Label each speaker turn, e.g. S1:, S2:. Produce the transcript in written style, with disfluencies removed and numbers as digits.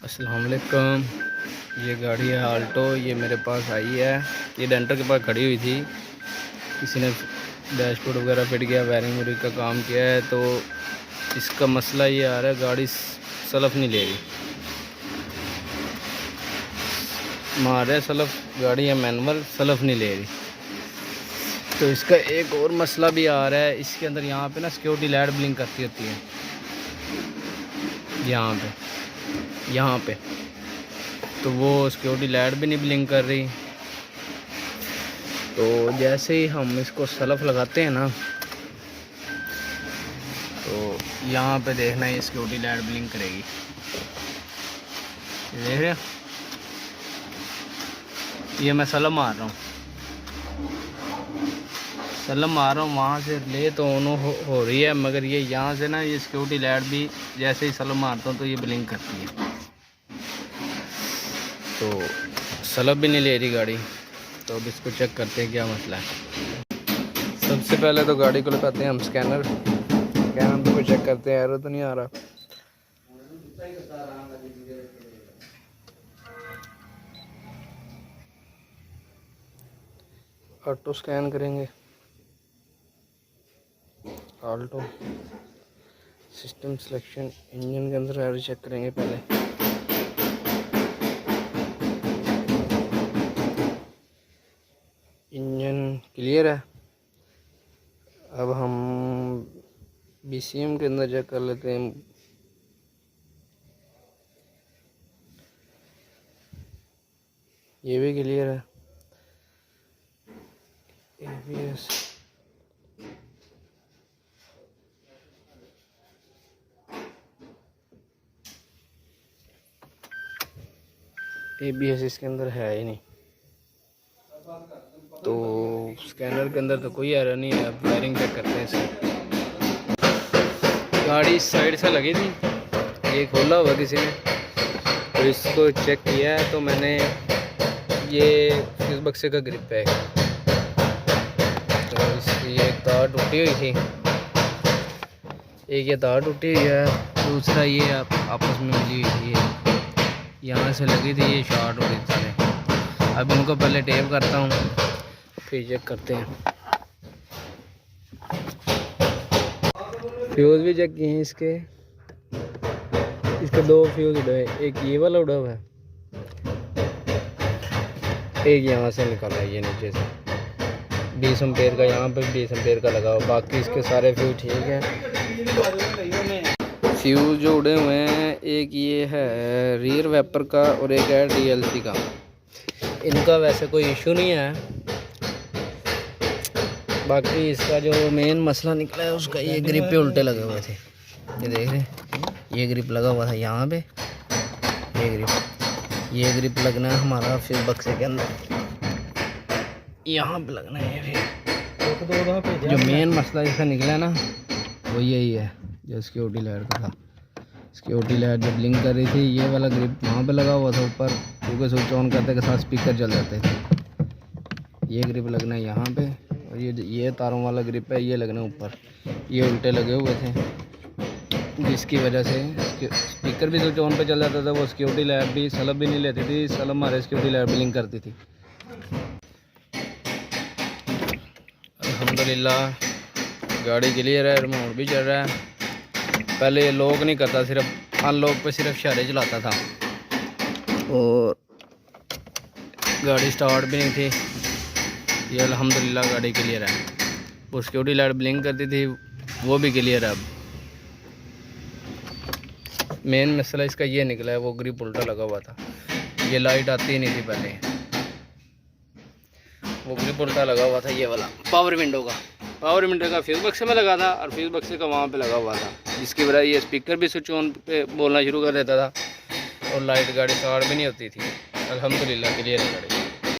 S1: अस्सलाम वालेकुम। ये गाड़ी है आल्टो, ये मेरे पास आई है। ये डेंटर के पास खड़ी हुई थी, किसी ने डैशबोर्ड वगैरह फिट किया, वायरिंग वूरिंग का काम किया है। तो इसका मसला ये आ रहा है, गाड़ी सलफ नहीं ले रही, मार रहा है सलफ, गाड़ी है मैनुअल, सलफ नहीं ले रही। तो इसका एक और मसला भी आ रहा है, इसके अंदर यहाँ पे ना सिक्योरिटी लाइट ब्लिंक करती होती है, यहाँ पे तो वो सिक्योरिटी लाइट भी नहीं ब्लिंक कर रही। तो जैसे ही हम इसको सलफ लगाते हैं ना, तो यहाँ पे देखना ये सिक्योरिटी लाइट ब्लिंक करेगी, देख रहे हो? ये मैं सलम मार रहा हूँ, वहाँ से ले तो ऑन हो रही है, मगर ये यहाँ से ना ये सिक्योरिटी लाइट भी जैसे ही सलम मारता हूँ तो ये ब्लिंक करती है। तो सलब भी नहीं ले रही गाड़ी। तो अब इसको चेक करते हैं क्या मसला है। सबसे पहले तो गाड़ी को लगाते हैं हम स्कैनर पे चेक करते हैं, एरर तो नहीं आ रहा। ऑटो स्कैन करेंगे, आल्टो सिस्टम सिलेक्शन, इंजन के अंदर एरर चेक करेंगे पहले। इंजन क्लियर है। अब हम BCM के अंदर चेक कर लेते हैं। ये भी क्लियर है। ABS इसके अंदर है ही नहीं। तो स्कैनर के अंदर तो कोई एरर नहीं है। अब वायरिंग चेक करते हैं इसकी। गाड़ी इस साइड से लगी थी, ये खोला हुआ किसी ने, तो इसको चेक किया है। तो मैंने ये फ्यूज बक्से का ग्रिप है, तो इसकी एक तार टूटी हुई थी, एक ये तार टूटी हुई है, दूसरा ये आपस में मिली हुई थी, यहाँ से लगी थी, ये शॉर्ट हो गई थी। अब इनको पहले टेप करता हूँ, फिर चेक करते हैं। फ्यूज़ भी चेक किए हैं इसके 2 फ्यूज़ उड़े हैं, एक ये वाला उड़ा हुआ है, एक यहाँ से निकल रहा है, ये नीचे से 20 एम्पेयर का, यहाँ पे 20 एम्पेयर का लगा हुआ। बाकी इसके सारे फ्यूज़ ठीक है। फ्यूज़ जो उड़े हुए हैं, एक ये है रियर वेपर का और एक है DLC का। इनका वैसे कोई इशू नहीं है। बाकी इसका जो मेन मसला निकला है उसका, ये ग्रिप पे उल्टे लगे हुए थे, ये देख रहे हैं, ये ग्रिप लगा हुआ था यहाँ पे, ये ग्रिप लगना है हमारा फ्यूज बक्से के अंदर, यहाँ पे लगना है। फिर जो मेन मसला इसका निकला है ना, वो यही है जो सिक्योरिटी लाइट का था। सिक्योरिटी लाइट जब ब्लिंक कर रही थी, ये वाला ग्रिप वहाँ पे लगा हुआ था ऊपर, क्योंकि स्विच ऑन करते के साथ स्पीकर चल जाते थे। ये ग्रिप लगना है यहाँ पे, और ये तारों वाला ग्रिप है, ये लगना ऊपर, ये उल्टे लगे हुए थे, जिसकी वजह से स्पीकर भी स्विच ऑन पे चल जाता था, वो सिक्योरिटी लाइट भी सलब भी नहीं लेती थी, सलब हमारे सिक्योरिटी लाइट ब्लिंक करती थी। अल्हम्दुलिल्लाह गाड़ी क्लियर है, रिमोट भी चल रहा है। पहले ये लॉक नहीं करता, सिर्फ अनलॉक पे सिर्फ इशारे चलाता था, और गाड़ी स्टार्ट भी नहीं थी। ये अल्हम्दुलिल्लाह गाड़ी क्लियर है। वो सिक्योरिटी लाइट ब्लिंक करती थी, वो भी क्लियर है। अब मेन मसला इसका ये निकला है, वो ग्रिप उल्टा लगा हुआ था, ये लाइट आती ही नहीं थी पहले, वो ग्रिप उल्टा लगा हुआ था। ये वाला पावर विंडो का फ्यूज बक्से में लगा था, और फ्यूज बक्से का वहाँ पे लगा हुआ था, जिसकी वजह ये स्पीकर भी स्विच ऑन पे बोलना शुरू कर देता था, और लाइट गाड़ी स्टार्ट भी नहीं होती थी। अल्हम्दुलिल्लाह क्लियर है गाड़ी।